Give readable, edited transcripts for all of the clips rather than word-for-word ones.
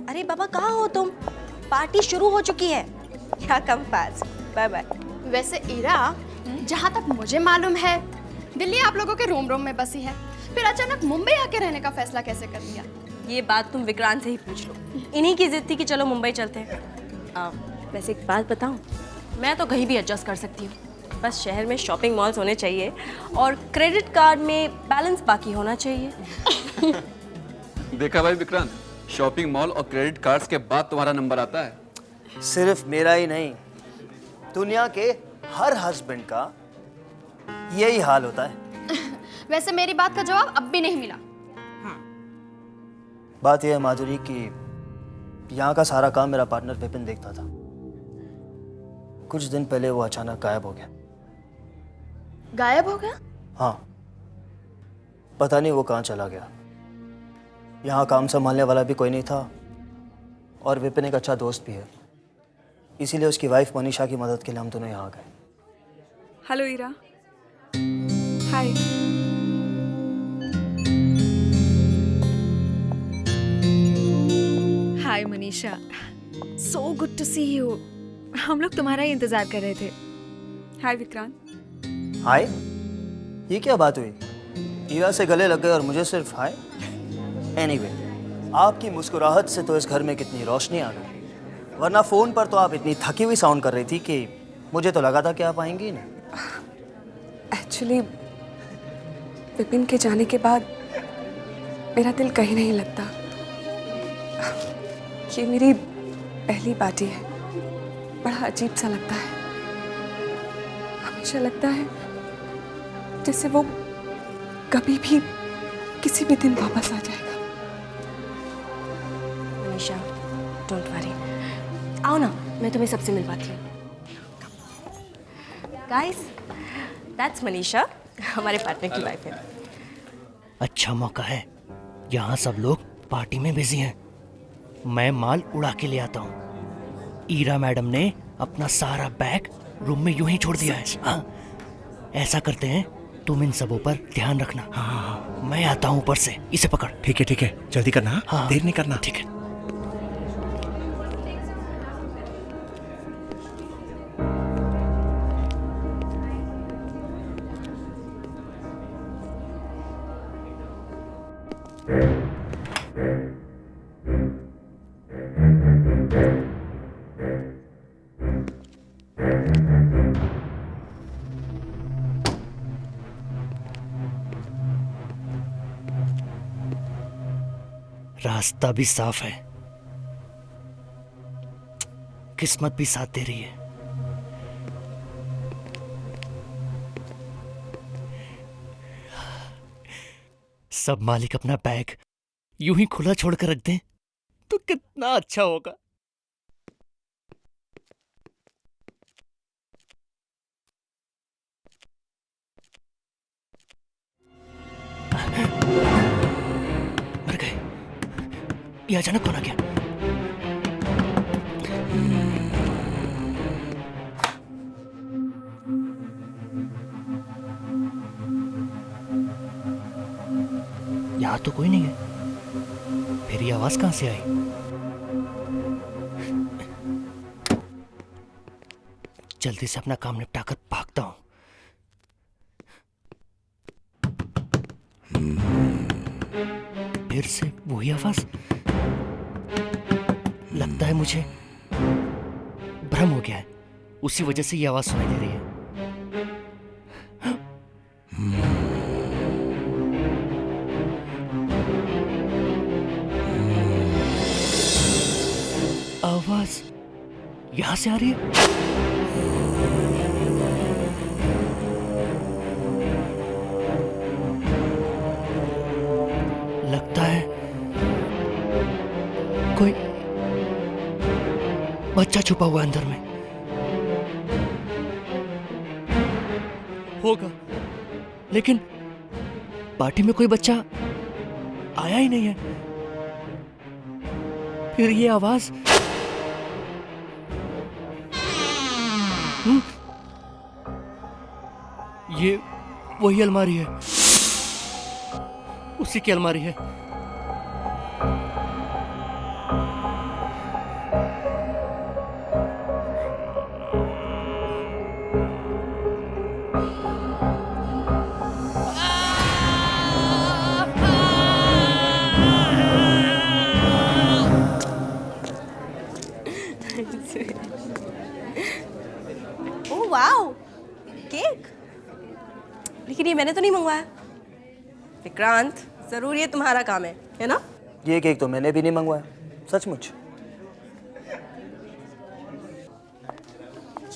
अरे बाबा कहाँ हो तुम? पार्टी शुरू हो चुकी है। क्या कम फास्ट। Bye bye. वैसे ईरा, जहाँ तक मुझे मालूम है दिल्ली आप लोगों के रोम रोम में बसी है, फिर अचानक मुंबई आके रहने का फैसला कैसे कर लिया? ये बात तुम विक्रांत से ही पूछ लो। इन्हीं की जिद थी कि चलो मुंबई चलते हैं। वैसे एक बात बताऊं, मैं तो कहीं भी एडजस्ट कर सकती हूँ, बस शहर में शॉपिंग मॉल्स होने चाहिए और क्रेडिट कार्ड में बैलेंस बाकी होना चाहिए। देखा भाई विक्रांत, शॉपिंग मॉल और क्रेडिट कार्ड्स के बाद तुम्हारा नंबर आता है। सिर्फ मेरा ही नहीं, दुनिया के हर हस्बैंड का यही हाल होता है। वैसे मेरी बात का जवाब अब भी नहीं मिला। बात यह है माधुरी कि यहाँ का सारा काम मेरा पार्टनर विपिन देखता था। कुछ दिन पहले वो अचानक गायब हो गया। गायब हो गया? हाँ, पता नहीं वो कहाँ चला गया। यहाँ काम संभालने वाला भी कोई नहीं था और विपिन एक अच्छा दोस्त भी है, इसीलिए उसकी वाइफ मनीषा की मदद के लिए हम दोनों यहाँ आ गए। Hello Ira. Hi. Hi Manisha, so good to see you. हम लोग तुम्हारा ही इंतजार कर रहे थे। हाय विक्रांत। हाय? ये क्या बात हुई? ईरा से गले लग गए और मुझे सिर्फ हाय? एनीवे, आपकी मुस्कुराहट से तो इस घर में कितनी रोशनी आ गई, वरना फोन पर तो आप इतनी थकी हुई साउंड कर रही थी कि मुझे तो लगा था कि आप आएंगी नहीं। एक्चुअली विपिन के जाने के बाद मेरा दिल कहीं नहीं लगता। ये मेरी पहली पार्टी है, बड़ा अजीब सा लगता है। हमेशा लगता है जैसे वो कभी भी किसी भी दिन वापस आ जाएगा। मनीषा, डोंट वरी, आओ ना, मैं तुम्हें सबसे मिलवाती हूँ। गाइस, दैट्स मनीषा, हमारे पार्टनर की वाइफ है। अच्छा मौका है, यहाँ सब लोग पार्टी में बिजी हैं। मैं माल उड़ा के ले आता हूँ। ईरा मैडम ने अपना सारा बैग रूम में यूं ही छोड़ दिया है। हाँ, ऐसा करते हैं, तुम इन सबों पर ध्यान रखना। हाँ, मैं आता हूँ ऊपर से। इसे पकड़। ठीक है, जल्दी करना। हाँ, देर नहीं करना। ठीक है। रास्ता भी साफ है, किस्मत भी साथ दे रही है। सब मालिक अपना बैग यूं ही खुला छोड़कर रख दें तो कितना अच्छा होगा। मर गए। ये अचानक कौन आ गया? यहाँ तो कोई नहीं है, फिर ये आवाज कहां से आई? जल्दी से अपना काम निपटाकर भागता हूं। फिर से वही आवाज। लगता है मुझे भ्रम हो गया है, उसी वजह से ये आवाज सुनाई दे रही है। आवाज यहां से आ रही है। लगता है कोई बच्चा छुपा हुआ अंदर में होगा, लेकिन पार्टी में कोई बच्चा आया ही नहीं है। फिर ये आवाज ये वही अलमारी है, उसी की अलमारी है। मैंने तो नहीं मंगवाया। विक्रांत, जरूर ये तुम्हारा काम है ना? ये केक तो मैंने भी नहीं मंगवाया, सचमुच।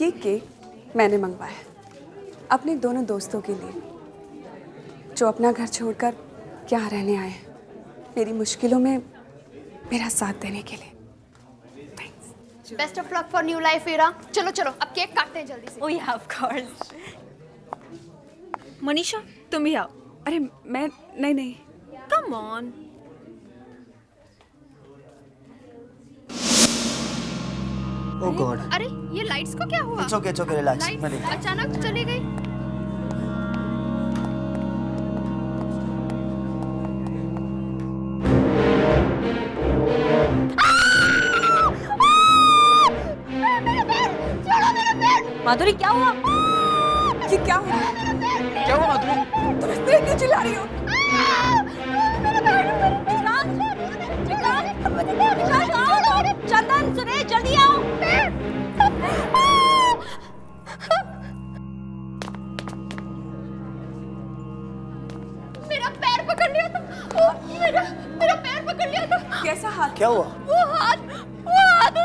ये केक मैंने मंगवाया अपने दोनों दोस्तों के लिए, जो अपना घर छोड़कर यहाँ रहने आए हैं, मेरी मुश्किलों में मेरा साथ देने के लिए। Best of luck for new life Ira. चलो चलो अब केक काटते हैं जल्दी से। ओह या, ऑफ कोर्स। मनीषा तुम भी आओ। अरे मैं नहीं। Come on. Oh God. अरे ये लाइट्स को क्या हुआ? इट्स ओके रिलैक्स, मैं लाइट्स देखता अचानक चली गई। माधुरी, क्या हुआ? ये क्या हुआ? क्या हुआ माधुरी? तुम इस तरह क्यों चिल्ला रही हो? चंदन, सुरेश, जल्दी आओ। मेरा पैर पकड़ लिया था। मेरा पैर पकड़ लिया था। कैसा हाथ? क्या हुआ? वो हाथ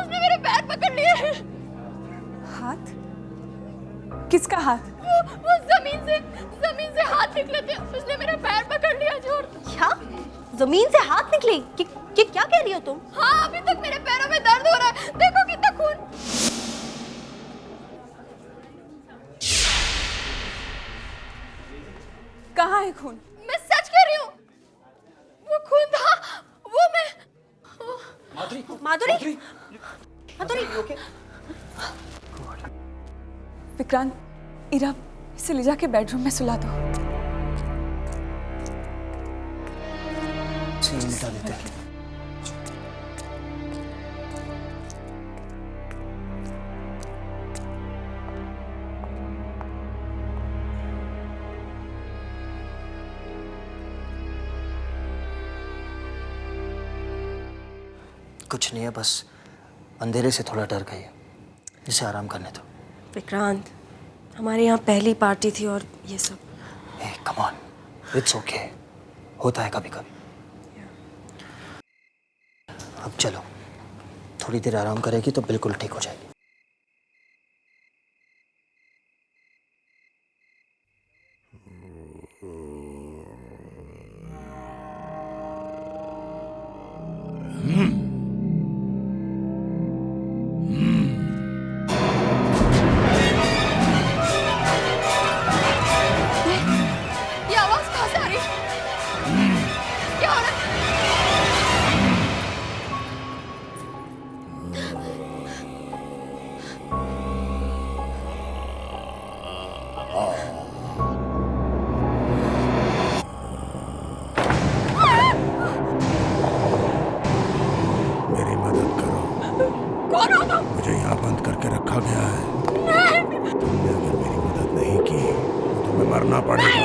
उसने मेरे पैर पकड़ लिए। हाथ? किसका हाथ? वो जमीन से हाथ निकले थे, उसने मेरा पैर पकड़ लिया जोर। क्या? जमीन से हाथ निकले? कि क्या कह रही हो तुम? हाँ, अभी तक मेरे पैरों में दर्द हो रहा है। देखो कितना खून। कहाँ है खून? मैं सच कह रही हूँ, वो खून था। वो मैं माधुरी, विक्रांत, इरा, इसे ले जाके बेडरूम में सुला दो। सीन मिटा देते हैं। कुछ नहीं है, बस अंधेरे से थोड़ा डर गई है, इसे आराम करने दो। विक्रांत, हमारे यहाँ पहली पार्टी थी और ये सब। हे कम ऑन, इट्स ओके, होता है कभी कभी। अब चलो, थोड़ी देर आराम करेगी तो बिल्कुल ठीक हो जाएगी। ये आवाज कहाँ से आ रही है? क्या हो रहा है? मेरी मदद करो। कौन हो तुम? मुझे यहाँ बंद करके रखा गया है। तुमने अगर मेरी मदद नहीं की तो तुम्हें मरना पड़ेगा।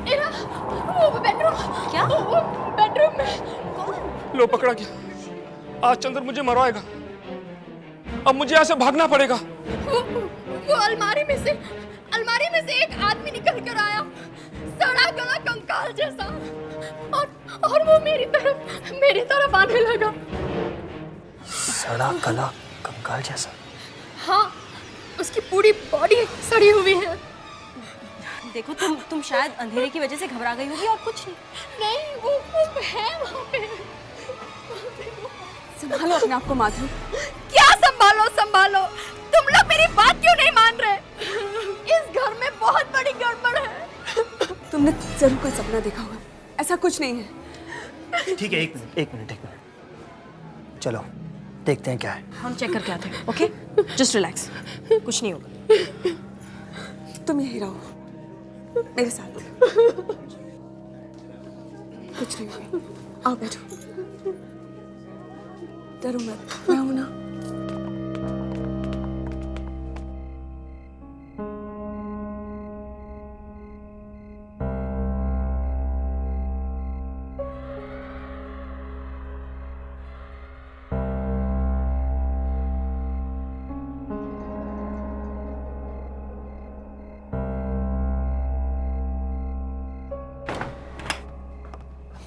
इरा, वो बेडरूम। क्या? वो बेडरूम में। लो पकड़ा गया। आज चंद्र मुझे मरवाएगा। अब मुझे यहाँ से भागना पड़ेगा। वो अलमारी में से एक आदमी निकल कर आया, सड़ा गला कंकाल जैसा, और वो मेरी तरफ आने लगा। सड़ा गला कंकाल जैसा? हाँ, उसकी पूरी बॉडी सड़ी हुई है। देखो, तुम शायद अंधेरे की वजह से घबरा गई होगी और कुछ नहीं। नहीं, वो है वहाँ पे। संभालो अपने आप को माधुरी। क्या संभालो? तुम लोग मेरी बात क्यों नहीं मान रहे? इस घर में बहुत बड़ी गड़बड़ है। तुमने जरूर कोई सपना देखा होगा, ऐसा कुछ नहीं है। ठीक है, एक मिनट। चलो देखते हैं क्या है। हम चेक करके आते हैं, ओके? जस्ट रिलैक्स, कुछ नहीं होगा। तुम यहीं रहो मेरे साथ। कुछ नहीं होगा, आओ बैठो। डरो मत, मैं हूं ना।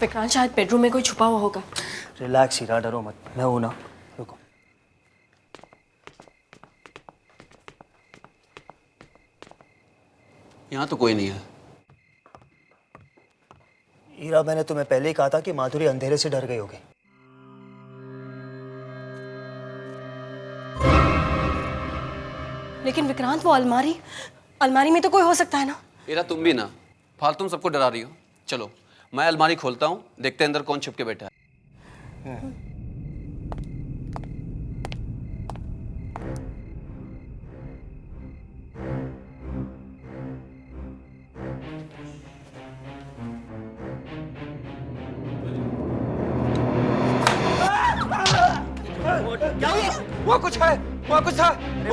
विक्रांत शायद बेडरूम में कोई छुपा हुआ होगा। रिलैक्स हीरा, डरो मत, मैं हूं ना। रुको। यहाँ तो कोई नहीं है। हीरा, मैंने तुम्हें पहले ही कहा था कि माधुरी अंधेरे से डर गई होगी। लेकिन विक्रांत, वो अलमारी में तो कोई हो सकता है ना। हीरा, तुम भी ना फालतू सबको डरा रही हो। चलो मैं अलमारी खोलता हूँ, देखते हैं अंदर कौन छुप के बैठा है। क्या हुआ? वो कुछ है, वो कुछ था। अरे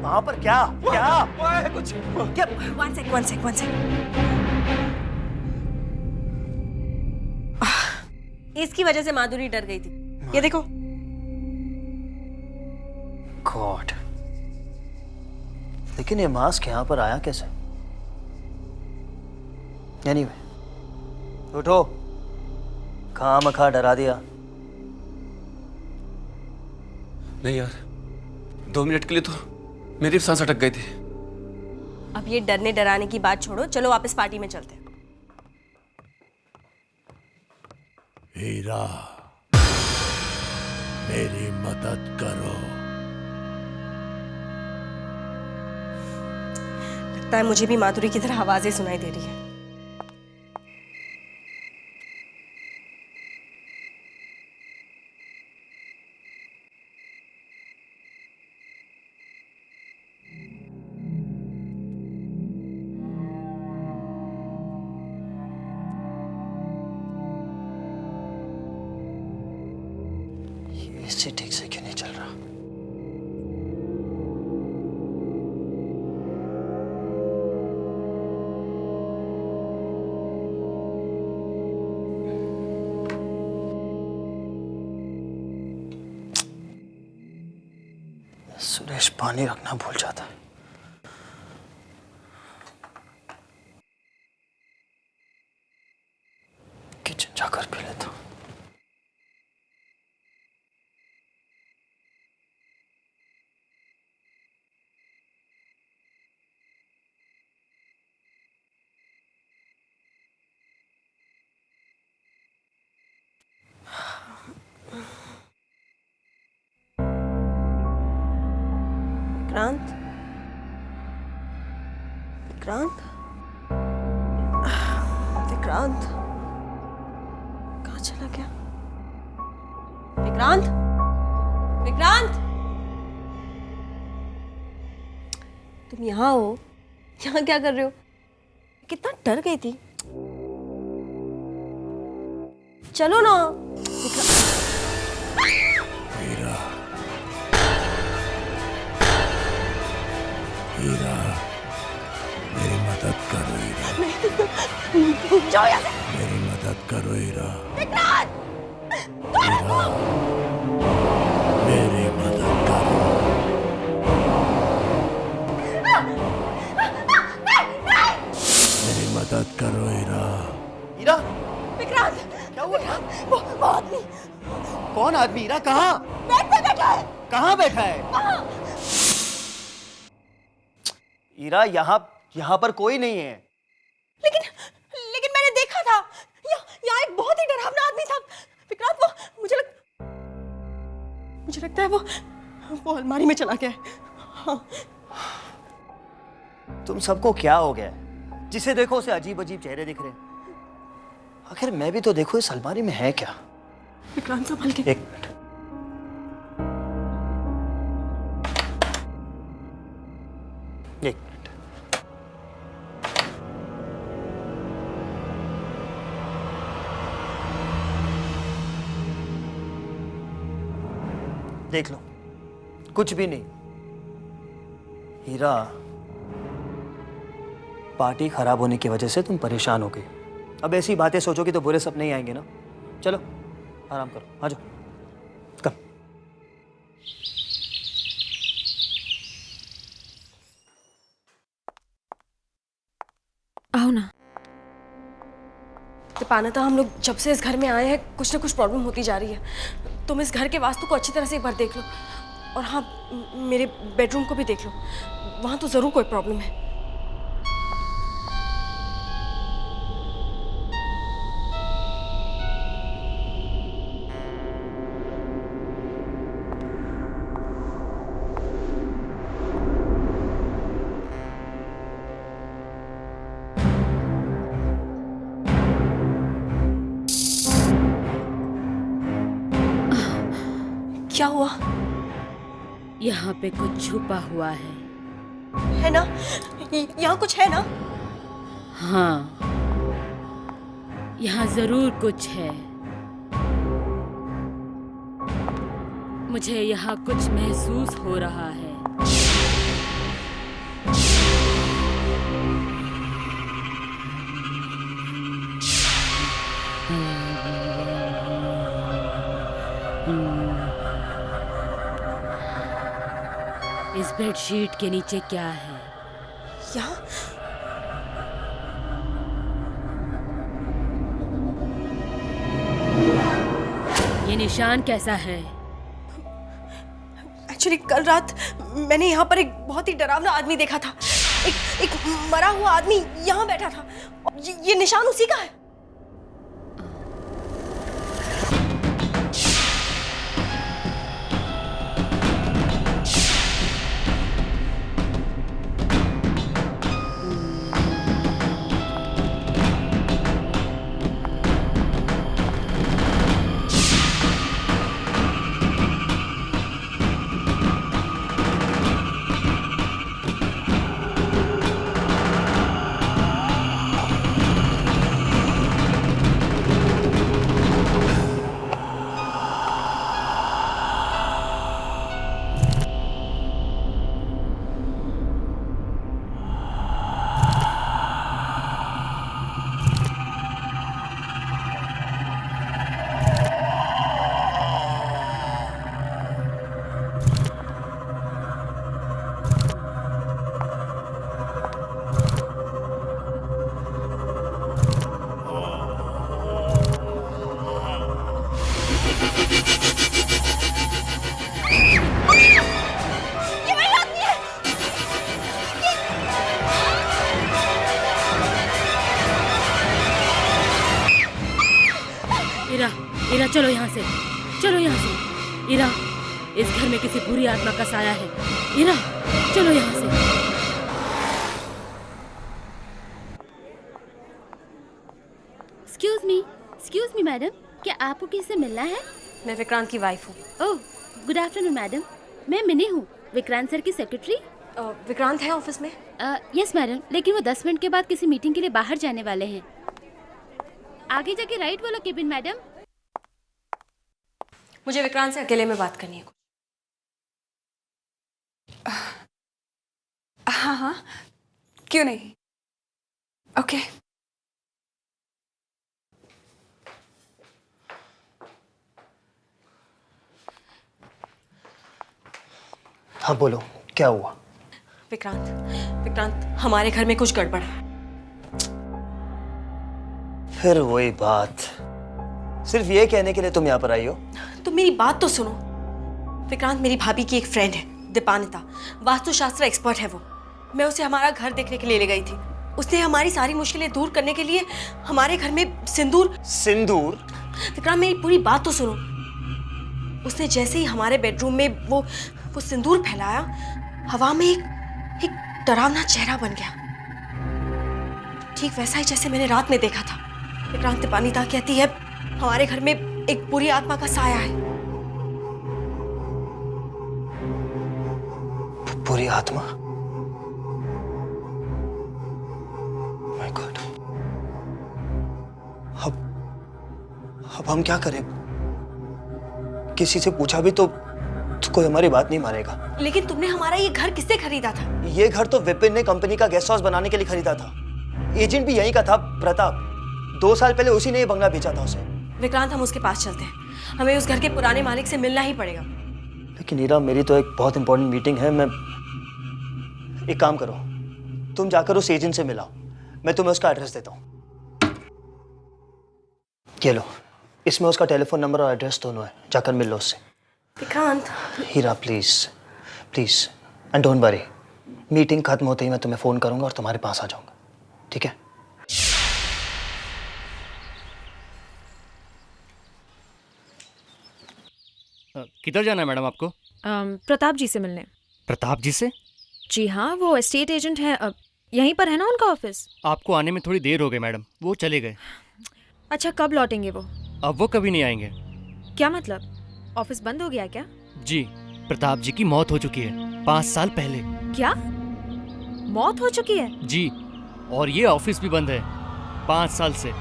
वहां पर क्या क्या वो है कुछ। क्या? One sec. इसकी वजह से माधुरी डर गई थी। ये देखो। गॉड, लेकिन ये मास्क यहाँ पर आया कैसे? एनीवे, उठो, खामखा डरा दिया। नहीं यार, 2 मिनट के लिए तो मेरी सांस अटक गई थी। अब ये डरने डराने की बात छोड़ो, चलो वापस पार्टी में चलते हैं। हीरा, मेरी मदद करो। लगता है मुझे भी माधुरी की तरह आवाजें सुनाई दे रही है। इससे ठीक से क्यों नहीं चल रहा? सुरेश पानी रखना भूल जाता है। किचन जाकर पी लेता हूं। विक्रांत, विक्रांत, विक्रांत कहाँ चला गया? विक्रांत, विक्रांत, तुम यहाँ हो? यहाँ क्या कर रहे हो? कितना डर गई थी। चलो ना। हीरा, हीरा, मेरी मदद करो हीरा। मेरी मदद करो हीरा। हीरा, मेरी मदद करो। मेरी मदद करो हीरा। हीरा, विक्रांत, क्या हुआ? वो आदमी। कौन आदमी? हीरा, कहाँ? बेड पे बैठा है। कहाँ बैठा है? हीरा, यहाँ पर कोई नहीं है। लेकिन मैंने देखा था, यहाँ एक बहुत ही डरावना आदमी था। विक्रांत, वो मुझे लगता है वो अलमारी में चला गया है। हाँ। तुम सबको क्या हो गया है? जिसे देखो उसे अजीब अजीब चेहरे दिख रहे हैं। आखिर मैं भी तो देखो इस अलमारी में है क्या? विक्रांत, संभल के। एक मिनट। एक मिनट। देख लो, कुछ भी नहीं। हीरा, पार्टी खराब होने की वजह से तुम परेशान हो गई। अब ऐसी बातें सोचोगी तो बुरे सपने ही आएंगे ना। चलो आराम करो, आ जाओ। कम। आओ ना। The दीपान्विता, हम लोग जब से इस घर में आए हैं कुछ ना कुछ प्रॉब्लम होती जा रही है। तुम इस घर के वास्तु को अच्छी तरह से एक बार देख लो, और हाँ, मेरे बेडरूम को भी देख लो, वहाँ तो ज़रूर कोई प्रॉब्लम है। क्या हुआ? यहाँ पे कुछ छुपा हुआ है ना? यहाँ कुछ है ना? हाँ, यहाँ जरूर कुछ है। मुझे यहाँ कुछ महसूस हो रहा है। इस बेडशीट के नीचे क्या है? यहाँ? ये निशान कैसा है? एक्चुअली कल रात मैंने यहाँ पर एक बहुत ही डरावना आदमी देखा था। एक मरा हुआ आदमी यहाँ बैठा था। ये निशान उसी का है। इरा, चलो यहाँ से, चलो यहाँ से। इरा, इस घर में किसी बुरी आत्मा का साया है। इरा, चलो यहाँ से। एक्सक्यूज मी मैडम, क्या आपको किसी से मिलना है? मैं विक्रांत की वाइफ हूँ। ओह, गुड आफ्टरनून मैडम। मैं मिनी हूँ, विक्रांत सर की सेक्रेटरी। विक्रांत है ऑफिस में? यस मैडम, लेकिन वो 10 मिनट के बाद किसी मीटिंग के लिए बाहर जाने वाले हैं। आगे जाके राइट वाला केबिन मैडम। मुझे विक्रांत से अकेले में बात करनी है। हाँ हाँ, क्यों नहीं। ओके। हाँ बोलो, क्या हुआ? विक्रांत, हमारे घर में कुछ गड़बड़ है। फिर वही बात, सिर्फ ये कहने के लिए तुम यहाँ पर आई हो? तो मेरी बात तो सुनो। विक्रांत मेरी भाभी की एक फ्रेंड है, दीपान्विता, वास्तुशास्त्र एक्सपर्ट है वो। मैं उसे हमारा घर देखने के लिए ले गई थी। उसने हमारी सारी मुश्किलें दूर करने के लिए हमारे घर में सिंदूर। विक्रांत मेरी पूरी बात तो सुनो। उसने जैसे ही हमारे बेडरूम में वो सिंदूर फैलाया, हवा में एक डरावना चेहरा बन गया, ठीक वैसा ही जैसे मैंने रात में देखा था। विक्रांत, दीपान्विता कहती है हमारे घर में एक बुरी आत्मा का साया है। बुरी आत्मा? My God. अब हम क्या करें? किसी से पूछा भी तो कोई हमारी बात नहीं मानेगा। लेकिन तुमने हमारा ये घर किससे खरीदा था? ये घर तो विपिन ने कंपनी का गेस्ट हाउस बनाने के लिए खरीदा था। एजेंट भी यहीं का था, प्रताप। 2 साल पहले उसी ने ये बंगला बेचा था उसे। विक्रांत, हम उसके पास चलते हैं। हमें उस घर के पुराने मालिक से मिलना ही पड़ेगा। लेकिन ईरा, मेरी तो एक बहुत इंपॉर्टेंट मीटिंग है। मैं एक काम करो, तुम जाकर उस एजेंट से मिलाओ, मैं तुम्हें उसका एड्रेस देता हूँ। ये लो, इसमें उसका टेलीफोन नंबर और एड्रेस दोनों है, जाकर मिल लो उससे। Vikrant, Heera please please, and don't worry, meeting खत्म होते ही मैं तुम्हें फ़ोन करूंगा और तुम्हारे पास आ जाऊंगा, ठीक है? किधर जाना है मैडम आपको? प्रताप जी से मिलने। प्रताप जी से? जी हाँ, वो एस्टेट एजेंट हैं। यहीं पर है ना उनका ऑफिस? आपको आने में थोड़ी देर हो गई मैडम, वो चले गए। अच्छा, कब लौटेंगे वो? अब वो कभी नहीं आएंगे। क्या मतलब, ऑफिस बंद हो गया क्या? जी, प्रताप जी की मौत हो चुकी है 5 साल पहले। क्या, मौत हो चुकी है? जी, और ये ऑफिस भी बंद है 5 साल से।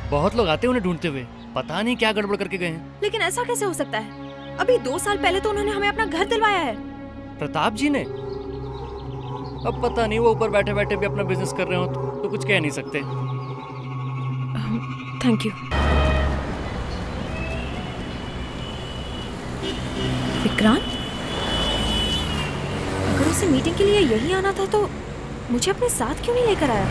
बहुत लोग आते हैं उन्हें ढूंढते हुए, पता नहीं क्या गड़बड़ करके गए हैं। लेकिन ऐसा कैसे हो सकता है? अभी 2 साल पहले तो उन्होंने हमें अपना घर दिलवाया है। प्रताप जी ने? अब पता नहीं, वो ऊपर बैठे बैठे भी अपना बिजनेस कर रहे हो तो कुछ कह नहीं सकते। Thank you. विक्रांत, अगर उसे मीटिंग के लिए यही आना था तो मुझे अपने साथ क्यों नहीं लेकर आया?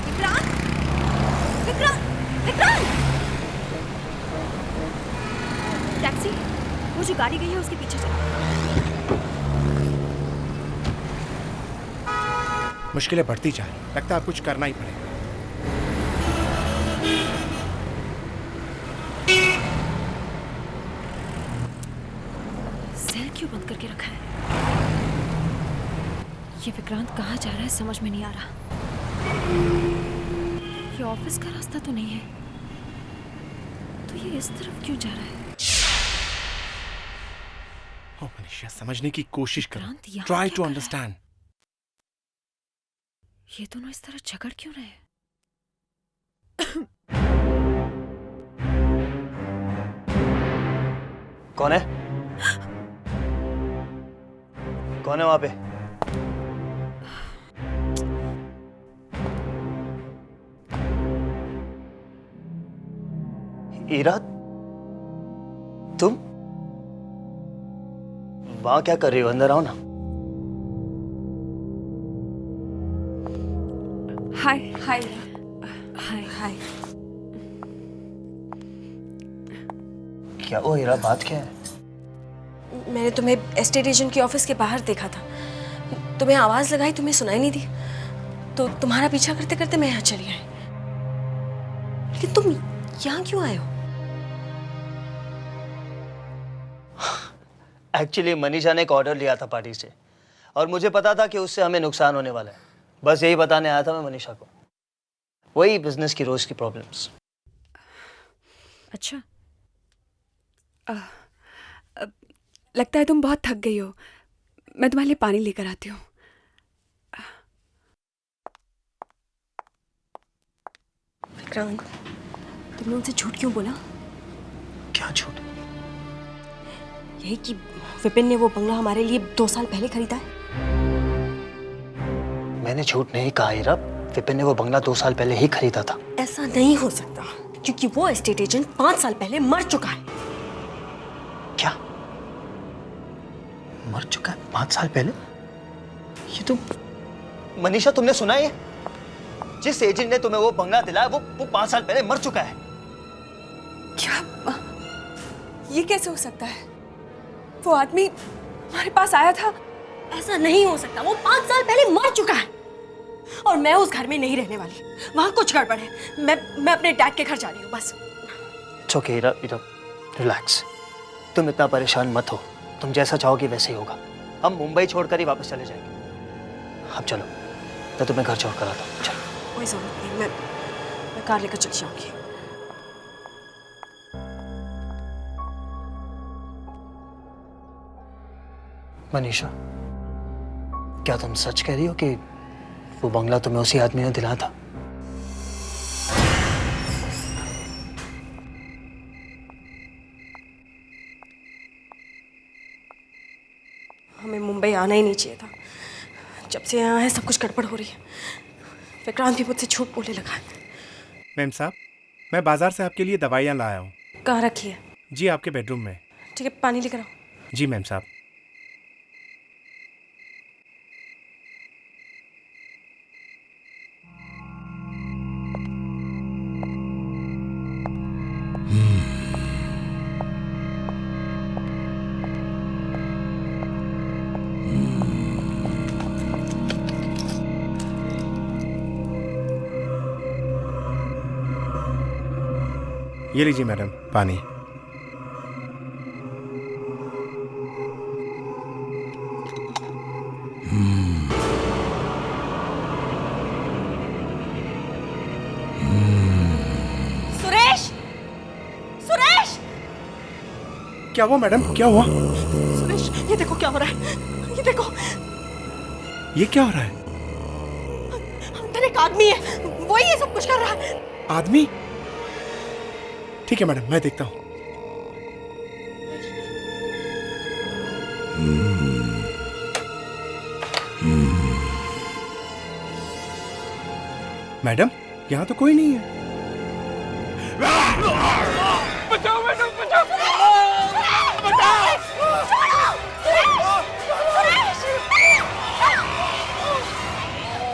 विक्रांत, विक्रांत, विक्रांत! टैक्सी, वो जो गाड़ी गई है उसके पीछे चल। मुश्किलें बढ़ती जा रही, लगता है अब कुछ करना ही पड़ेगा। सेल क्यों बंद करके रखा है? ये विक्रांत कहाँ जा रहा है समझ में नहीं आ रहा। ये ऑफिस का रास्ता तो नहीं है, तो ये इस तरफ क्यों जा रहा है? ओ मनीषा, समझने की कोशिश करो, विक्रांत यहाँ ट्राई क्या टू कर रहा है? अंडरस्टैंड। ये दोनों इस तरह झगड़ क्यों रहे हैं? कौन है? कौन है वहां पे? ईरा, तुम वहां क्या कर रही हो? अंदर आओ ना। हाय हाय हाय हाय। क्या वो हीरा, बात क्या है? मैंने तुम्हें एस्टेट एजेंट के ऑफिस के बाहर देखा था, तुम्हें आवाज लगाई, तुम्हें सुनाई नहीं दी, तो तुम्हारा पीछा करते करते मैं यहाँ चली आई। लेकिन तुम यहाँ क्यों आए हो? एक्चुअली मनीषा ने एक ऑर्डर लिया था पार्टी से, और मुझे पता था कि उससे हमें नुकसान होने वाला है। बस यही बताने आया था मैं मनीषा को, वही बिजनेस की रोज की प्रॉब्लम्स। अच्छा, लगता है तुम बहुत थक गई हो, मैं तुम्हारे लिए पानी लेकर आती हूँ। विक्रांत, तुमने उनसे झूठ क्यों बोला? क्या झूठ? यही कि विपिन ने वो बंगला हमारे लिए 2 साल पहले खरीदा है। मैंने झूठ नहीं कहा हीरा, विपिन ने वो बंगला 2 साल पहले ही खरीदा था। ऐसा नहीं हो सकता, क्योंकि वो एस्टेट एजेंट 5 साल पहले मर चुका है। क्या? मर चुका है 5 साल पहले? ये तो मनीषा, तुमने सुना है? जिस एजेंट ने तुम्हें वो बंगला दिलाया वो 5 साल पहले मर चुका है। क्या? ये कैसे हो सकता है? वो आदमी हमारे पास आया था। ऐसा नहीं हो सकता, वो 5 साल पहले मर चुका है। और मैं उस घर में नहीं रहने वाली, वहां कुछ गड़बड़ है। मैं अपने डैड के घर जा रही हूँ, बस। इट्स ओके हीरा, रिलैक्स, तुम इतना परेशान मत हो, तुम जैसा चाहोगी वैसे ही होगा। हम मुंबई छोड़कर ही वापस चले जाएंगे। अब चलो, मैं तुम्हें घर छोड़ कर आता हूँ। चलो। कोई जरूरत नहीं, मैं कार लेकर चली जाऊंगी। मनीषा, क्या तुम सच कह रही हो कि वो बंगला तुम्हें उसी आदमी ने दिलाया था? हमें मुंबई आना ही नहीं चाहिए था। जब से यहाँ है सब कुछ गड़बड़ हो रही है। विक्रांत भी मुझसे झूठ बोलने लगा है। मैम साहब, मैं बाजार से आपके लिए दवाइयाँ लाया हूँ। कहाँ रखी है? जी, आपके बेडरूम में। ठीक है, पानी लेकर आओ। जी मैम साहब। ये लीजिए मैडम पानी। सुरेश, सुरेश, क्या हुआ मैडम, क्या हुआ? सुरेश, ये देखो क्या हो रहा है, ये देखो। ये क्या हो रहा है? अंदर एक आदमी है, वही ये सब कुछ कर रहा है। आदमी? ठीक है मैडम, मैं देखता हूँ। मैडम, यहाँ तो कोई नहीं है। बचाओ मैडम, बचाओ।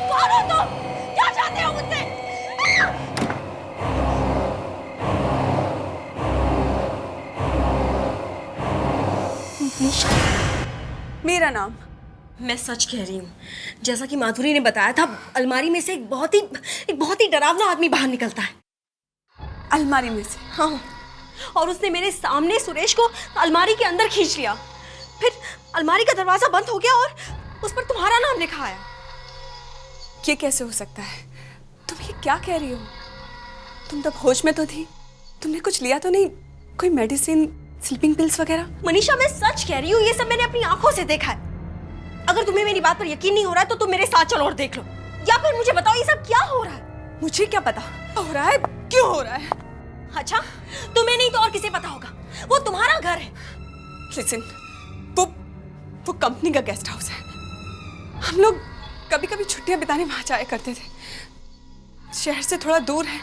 कौन हो तुम? क्या चाहते हो मुझसे? निशा, मेरा नाम। मैं सच कह रही हूँ, जैसा कि माधुरी ने बताया था, अलमारी में से एक बहुत ही डरावना आदमी बाहर निकलता है। अलमारी में से? हाँ, और उसने मेरे सामने सुरेश को अलमारी के अंदर खींच लिया। फिर अलमारी का दरवाजा बंद हो गया और उस पर तुम्हारा नाम लिखा आया। ये कैसे हो सकता है? तुम ये क्या कह रही हो? तुम तब होश में तो थी, तुमने कुछ लिया तो नहीं? कोई मेडिसिन, स्लीपिंग पिल्स वगैरह? मनीषा, मैं सच कह रही हूँ, ये सब मैंने अपनी आंखों से देखा है। अगर तुम्हें मेरी बात पर यकीन नहीं हो रहा है तो तुम मेरे साथ चलो और देख लो, या फिर मुझे बताओ ये सब क्या हो रहा है। मुझे क्या पता हो रहा है, क्यों हो रहा है? अच्छा, तुम्हें नहीं तो और किसे पता होगा, वो तुम्हारा घर है। लिसन, वो कंपनी का गेस्ट हाउस है। हम लोग कभी कभी छुट्टियां बिताने वहां जाया करते थे। शहर से थोड़ा दूर है,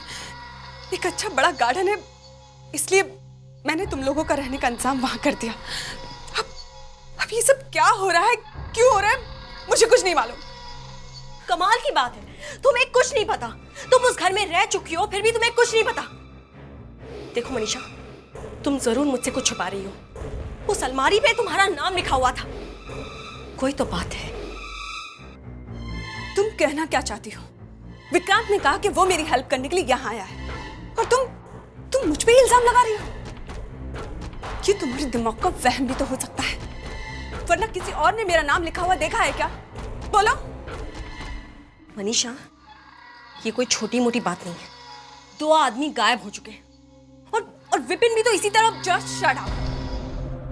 एक अच्छा बड़ा गार्डन है, इसलिए मैंने तुम लोगों का रहने का इंतजाम वहां कर दिया। अब ये सब क्या हो रहा है, क्यों हो रहा है, मुझे कुछ नहीं मालूम। कमाल की बात है, तुम्हें कुछ नहीं पता। तुम उस घर में रह चुकी हो, फिर भी तुम्हें कुछ नहीं पता। देखो मनीषा, तुम जरूर मुझसे कुछ छुपा रही हो। उस अलमारी पे तुम्हारा नाम लिखा हुआ था, कोई तो बात है। तुम कहना क्या चाहती हो? विक्रांत ने कहा कि वो मेरी हेल्प करने के लिए यहाँ आया है, और तुम मुझ पे इल्जाम लगा रही हो। ये तुम्हारे दिमाग का वहम भी तो हो सकता है, वरना किसी और ने मेरा नाम लिखा हुआ देखा है क्या? बोलो। मनीषा, ये कोई छोटी मोटी बात नहीं है। 2 आदमी गायब हो चुके हैं, और विपिन भी तो इसी तरह। Just shut up.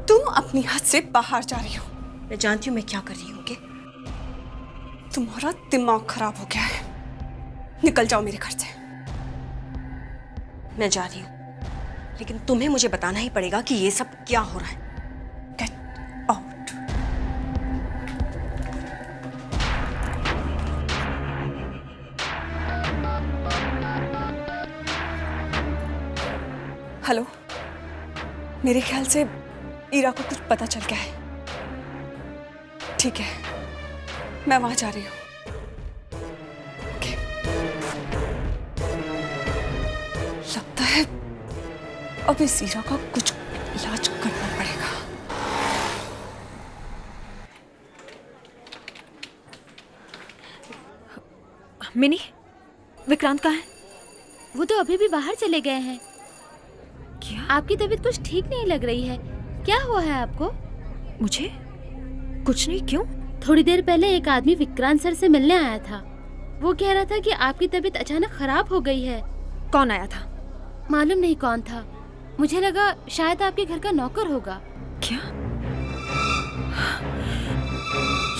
तुम अपनी हद से बाहर जा रही हो। मैं जानती हूँ मैं क्या कर रही हूँ। तुम्हारा दिमाग खराब हो गया है, निकल जाओ मेरे घर से। मैं जा रही हूँ, लेकिन तुम्हें मुझे बताना ही पड़ेगा कि ये सब क्या हो रहा है। Get out. हेलो, मेरे ख्याल से ईरा को कुछ पता चल गया है। ठीक है, मैं वहां जा रही हूँ। ओके। लगता है अब इस ईरा का कुछ इलाज करना पड़ेगा। मिनी, विक्रांत कहाँ है? वो तो अभी भी बाहर चले गए हैं। क्या? आपकी तबीयत कुछ ठीक नहीं लग रही है, क्या हुआ है आपको? मुझे कुछ नहीं, क्यों? थोड़ी देर पहले एक आदमी विक्रांत सर से मिलने आया था। वो कह रहा था कि आपकी तबीयत अचानक खराब हो गई है। कौन आया था? मालूम नहीं कौन था, मुझे लगा शायद आपके घर का नौकर होगा। क्या?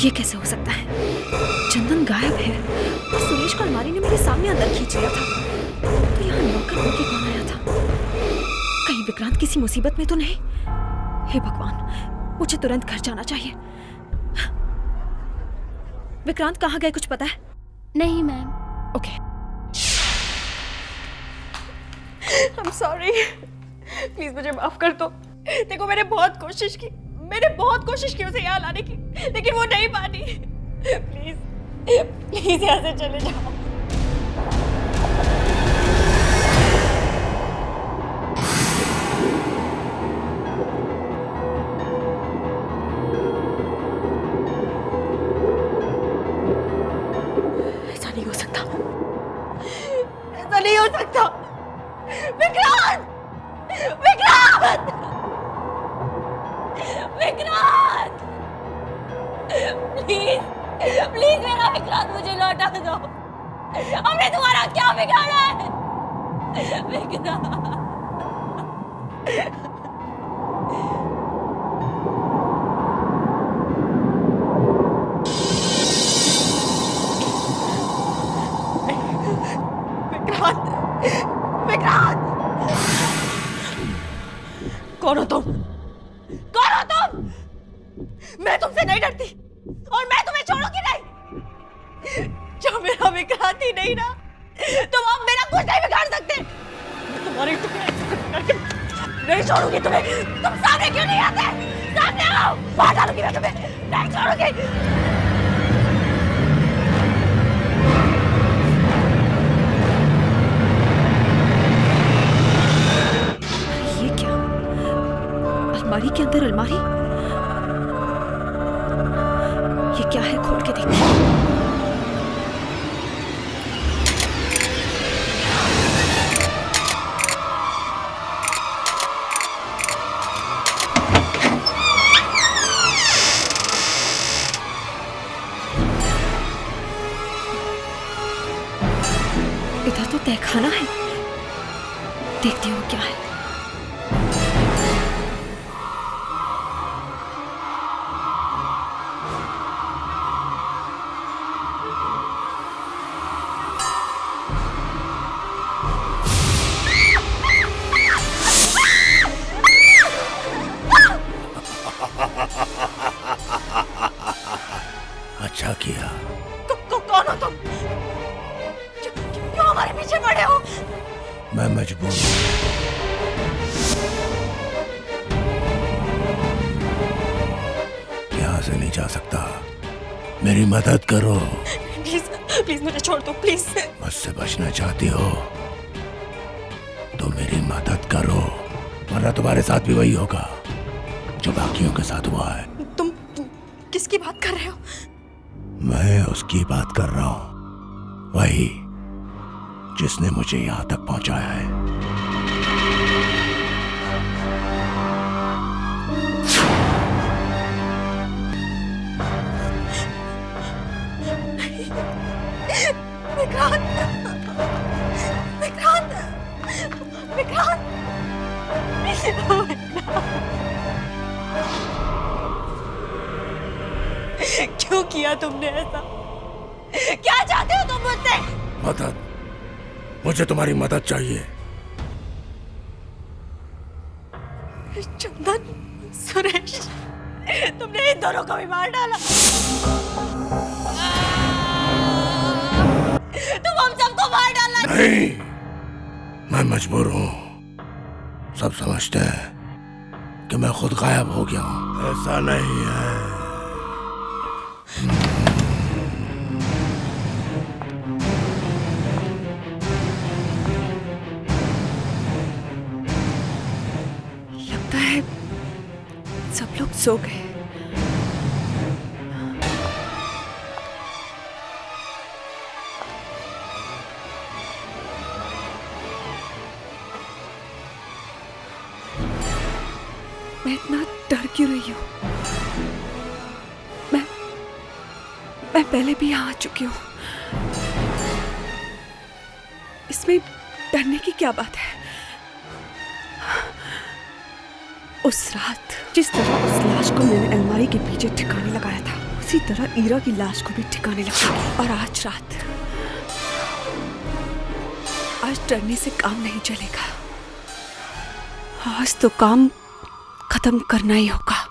ये कैसे हो सकता है? चंदन गायब है और सुरेश को अलमारी ने मेरे सामने अंदर खींच लिया था, तो यहाँ नौकर होके कौन आया था? कहीं विक्रांत किसी मुसीबत में तो नहीं? हे भगवान, मुझे तुरंत घर जाना चाहिए। विक्रांत कहाँ गए, कुछ पता है? नहीं ma'am. Okay. I'm sorry, please मुझे माफ कर दो। देखो मैंने बहुत कोशिश की, मैंने बहुत कोशिश की उसे यहाँ लाने की, लेकिन वो नहीं मानी। प्लीज प्लीज यहाँ से चले जाओ। ऐसा नहीं हो सकता, ऐसा नहीं हो सकता। विक्रांत! विक्रांत! विक्रांत! प्लीज प्लीज मेरा विक्रांत मुझे लौटा दो। हमने तुम्हारा क्या बिगाड़ा है? विक्रांत! विक्रांत! कौन हो तुम? कौन हो तुम? मैं तुमसे नहीं डरती और मैं तुम्हें छोड़ूंगी नहीं। जो मेरा विक्रांत ही नहीं ना, तुम अब मेरा कुछ नहीं बिगाड़ सकते। मैं तुम्हारे टुकड़े नहीं छोड़ूंगी तुम्हें। तुम सामने क्यों नहीं आते? सामने आओ, मार डालूंगी मैं तुम्हें। नहीं छोड़ूंगी। अलमारी के अंदर अलमारी, ये क्या है? खोल के देखते हैं। इधर तो तहखाना है, देखती हूँ क्या है। अच्छा किया। कौन हो तुम? क्यों हमारे पीछे पड़े हो? मैं मजबूर हूं। यहाँ से नहीं जा सकता, मेरी मदद करो। प्लीज प्लीज मुझे छोड़ दो, प्लीज। मुझसे बचना चाहती हो तो मेरी मदद करो, वरना तुम्हारे साथ भी वही होगा जो बाकियों के साथ हुआ है। तुम किसकी बात कर रहे हो? मैं उसकी बात कर रहा हूं, वही जिसने मुझे यहां तक पहुंचाया है। विक्रांत! विक्रांत! विक्रांत! क्यों किया तुमने ऐसा? क्या चाहते हो तुम मुझसे? मदद, मुझे तुम्हारी मदद चाहिए। चंदन, सुरेश, तुमने इन दोनों को भी मार डाला। तुम हम सबको मार डाला। नहीं, मैं मजबूर हूं। सब समझते हैं कि मैं खुद गायब हो गया हूं। ऐसा नहीं है। लगता है सब लोग सो गए। मैं इतना डर क्यों रही हूँ? मैं पहले भी यहाँ आ चुकी हूँ। इसमें डरने की क्या बात है? उस रात जिस तरह उस लाश को मैंने अलमारी के पीछे ठिकाने लगाया था, उसी तरह ईरा की लाश को भी ठिकाने लगाऊंगी। और आज रात, आज डरने से काम नहीं चलेगा। आज तो काम खत्म करना ही होगा।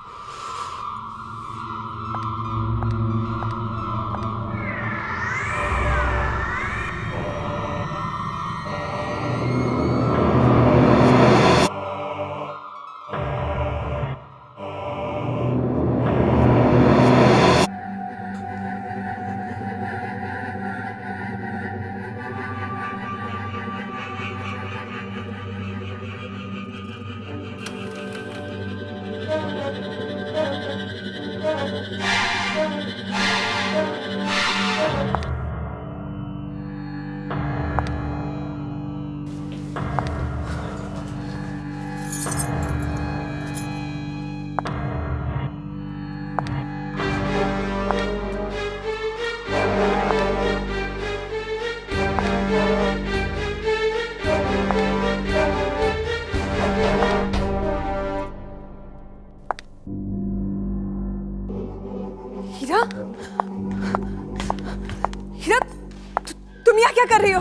क्या कर रही हो?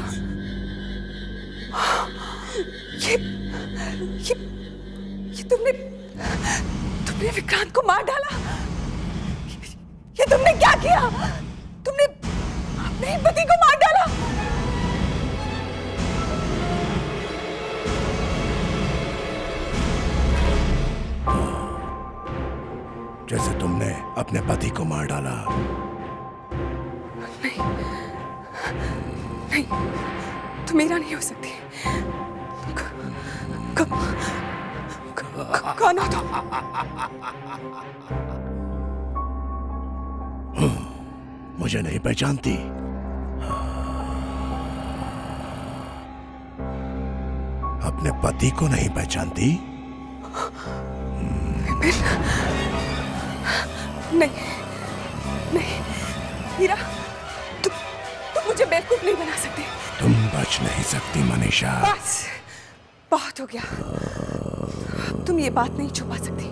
ये तुमने विक्रांत को मार डाला। ये तुमने क्या किया? तुमने अपने ही पति को मार डाला। जैसे तुमने अपने पति को मार डाला। नहीं, तुम मेरा नहीं हो सकती। कौन हो तुम? मुझे नहीं पहचानती? अपने पति को नहीं पहचानती? नहीं, हीरा, तुम मुझे बेवकूफ नहीं बना सकते। तुम बच नहीं सकती मनीषा। बस, बहुत हो गया। तुम ये बात नहीं छुपा सकती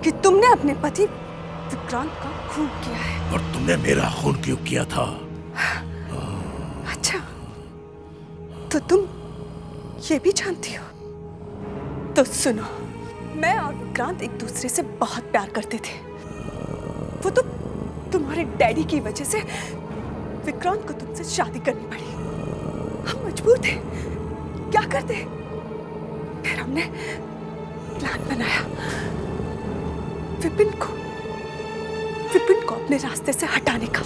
कि तुमने अपने पति विक्रांत का खून किया है। और तुमने मेरा खून क्यों किया था? अच्छा, तो तुम ये भी जानती हो? तो सुनो, मैं और विक्रांत एक दूसरे से बहुत प्यार करते थे। वो तो तुम्हारे डैडी की वजह से विक्रांत को तुमसे शादी करनी पड़ी। हम मजबूर थे, क्या करते? फिर हमने प्लान बनाया विपिन को अपने रास्ते से हटाने का।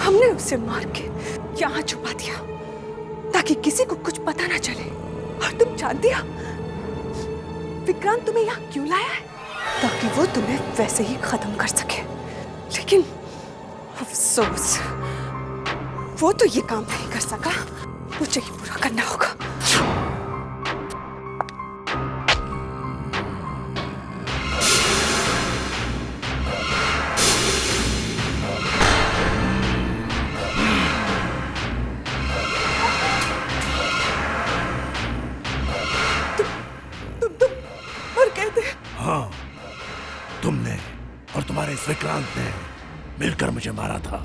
हमने उसे मार के यहाँ छुपा दिया ताकि किसी को कुछ पता ना चले। और तुम जानती हो विक्रांत तुम्हें यहाँ क्यों लाया है? ताकि वो तुम्हें वैसे ही खत्म कर सके। लेकिन अफसोस, वो तो ये काम नहीं कर सका। मुझे ही पूरा करना होगा। तुम और कहते? हाँ, तुमने और तुम्हारे इस विक्रांत ने मिलकर मुझे मारा था।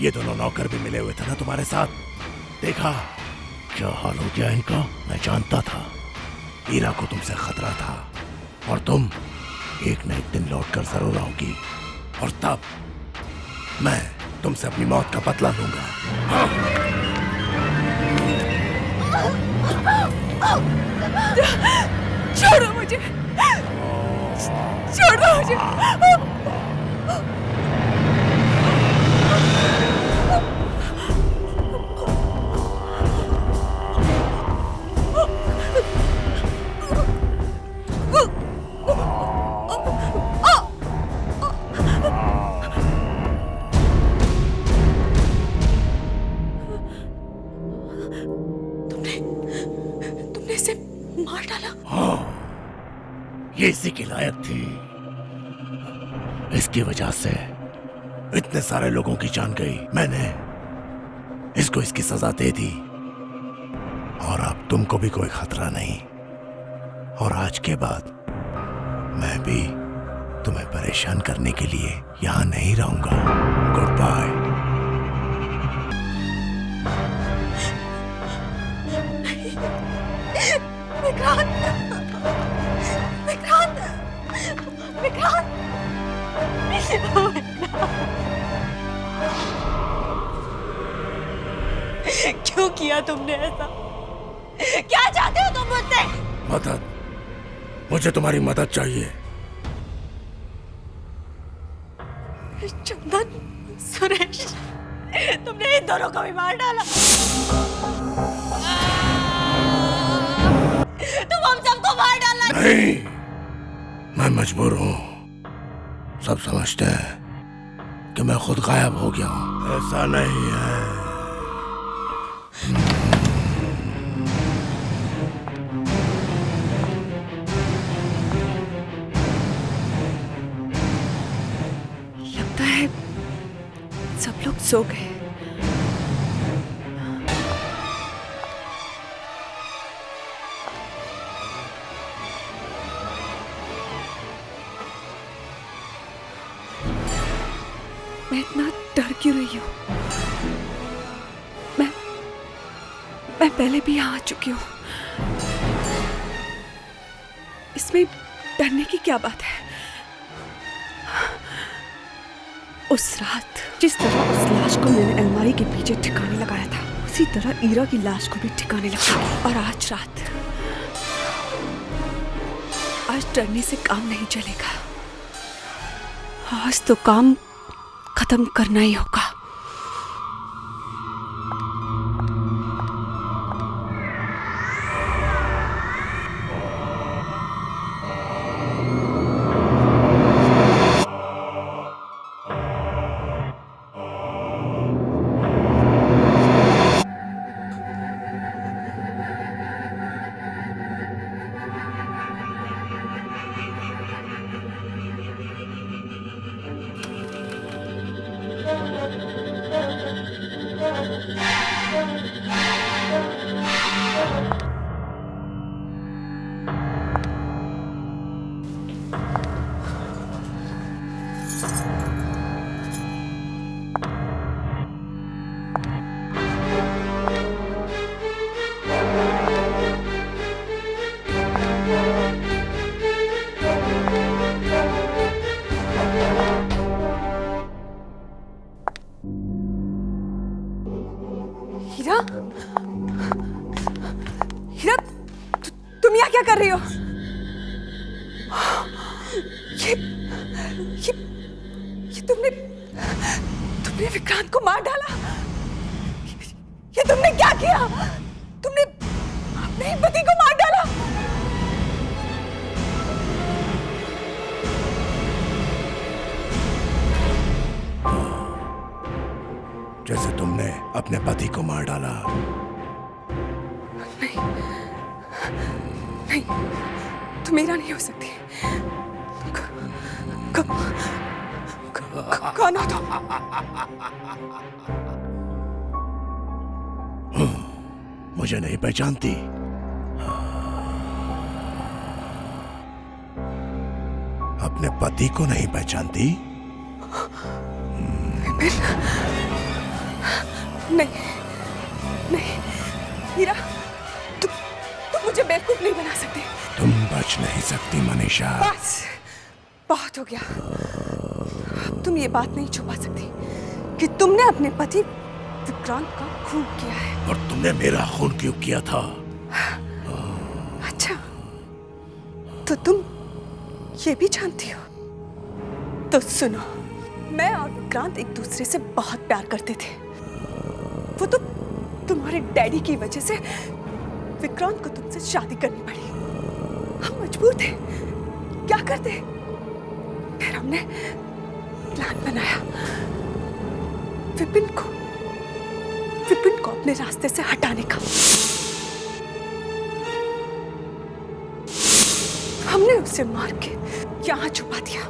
ये दोनों नौकर भी मिले हुए थे ना तुम्हारे साथ। देखा क्या हाल हो गया इनका। मैं जानता था हीरा को तुमसे खतरा था और तुम एक न एक दिन लौटकर जरूर आओगी और तब मैं तुमसे अपनी मौत का बदला लूंगा। छोड़ो मुझे, छोड़ो मुझे। तुमने इसे मार डाला? हाँ, ये इसी की लायक थी। इसकी वजह से इतने सारे लोगों की जान गई। मैंने इसको इसकी सजा दे दी और अब तुमको भी कोई खतरा नहीं। और आज के बाद मैं भी तुम्हें परेशान करने के लिए यहां नहीं रहूंगा। Good bye. विक्रांत, विक्रांत, विक्रांत, क्यों किया तुमने ऐसा? क्या चाहते हो तुम मुझसे? मदद, मुझे तुम्हारी मदद चाहिए। चंदन, सुरेश, तुमने इन दोनों को भी मार डाला। तुम हम सबको मार डालना। नहीं, मैं मजबूर हूँ। सब समझते हैं कि मैं खुद गायब हो गया हूँ। ऐसा नहीं है। लगता है सब लोग सो गए। क्यों रही हो? मैं पहले भी यहाँ आ चुकी हूँ। इसमें डरने की क्या बात है? उस रात जिस तरह उस लाश को मैंने अलमारी के पीछे ठिकाने लगाया था, उसी तरह ईरा की लाश को भी ठिकाने लगाऊंगी। और आज रात, आज डरने से काम नहीं चलेगा। आज तो काम खत्म करना ही होगा। हीरा, हीरा, तुम यहाँ क्या कर रही हो? ये तुमने विक्रांत को मार डाला। ये तुमने क्या किया? तुमने अपने ही पति को मार डाला। जैसे तुमने अपने पति को मार डाला। नहीं, तुम मेरा नहीं हो सकती। कौन हो तुम? मुझे नहीं पहचानती? अपने पति को नहीं पहचानती? नहीं, हीरा, तुम मुझे बेवकूफ नहीं बना सकते। तुम बच नहीं सकती मनीषा। बस, बहुत हो गया। तुम ये बात नहीं छुपा सकती कि तुमने अपने पति विक्रांत का खून किया है। और तुमने मेरा खून क्यों किया था? अच्छा, तो तुम ये भी जानती हो? तो सुनो, मैं और विक्रांत एक दूसरे से बहुत प्यार करते थे। वो तो तुम्हारे डैडी की वजह से विक्रांत को तुमसे शादी करनी पड़ी। हम मजबूर थे, क्या करते? फिर हमने प्लान बनाया विपिन को अपने रास्ते से हटाने का। हमने उसे मार के यहाँ छुपा दिया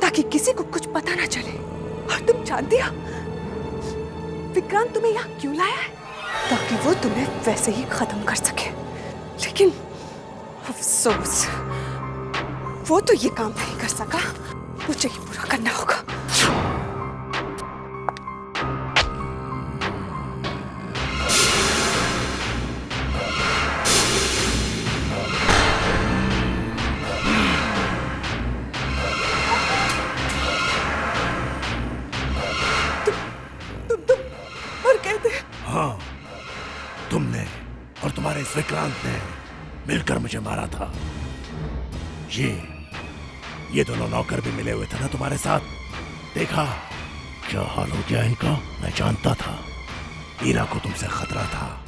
ताकि किसी को कुछ पता ना चले। और तुम जानती हो विक्रांत तुम्हें यहाँ क्यों लाया है? ताकि वो तुम्हें वैसे ही खत्म कर सके। लेकिन अफसोस, वो तो ये काम नहीं कर सका। मुझे ही पूरा करना होगा। हाँ, तुमने और तुम्हारे इस विक्रांत ने मिलकर मुझे मारा था। ये दोनों नौकर भी मिले हुए थे ना तुम्हारे साथ। देखा क्या हाल हो गया इनका। मैं जानता था ईरा को तुमसे खतरा था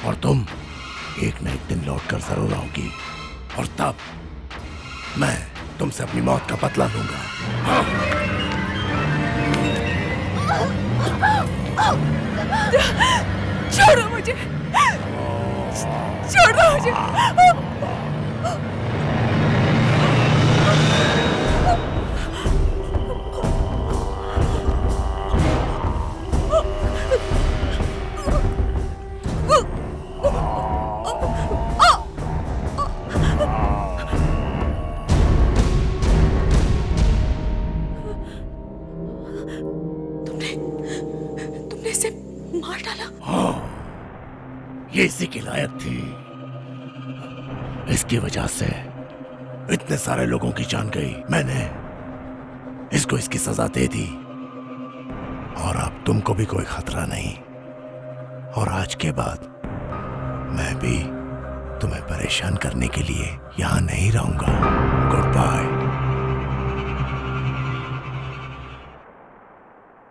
और तुम एक न एक दिन लौट कर जरूर आओगी। और तब मैं तुमसे अपनी मौत का बदला लूंगा। छोड़ो मुझे, छोड़ो मुझे। इसे मार डाला। हाँ, ये इसी के लायक थी। इसकी वजह से इतने सारे लोगों की जान गई। मैंने इसको इसकी सजा दे दी और अब तुमको भी कोई खतरा नहीं। और आज के बाद मैं भी तुम्हें परेशान करने के लिए यहां नहीं रहूंगा। Good bye.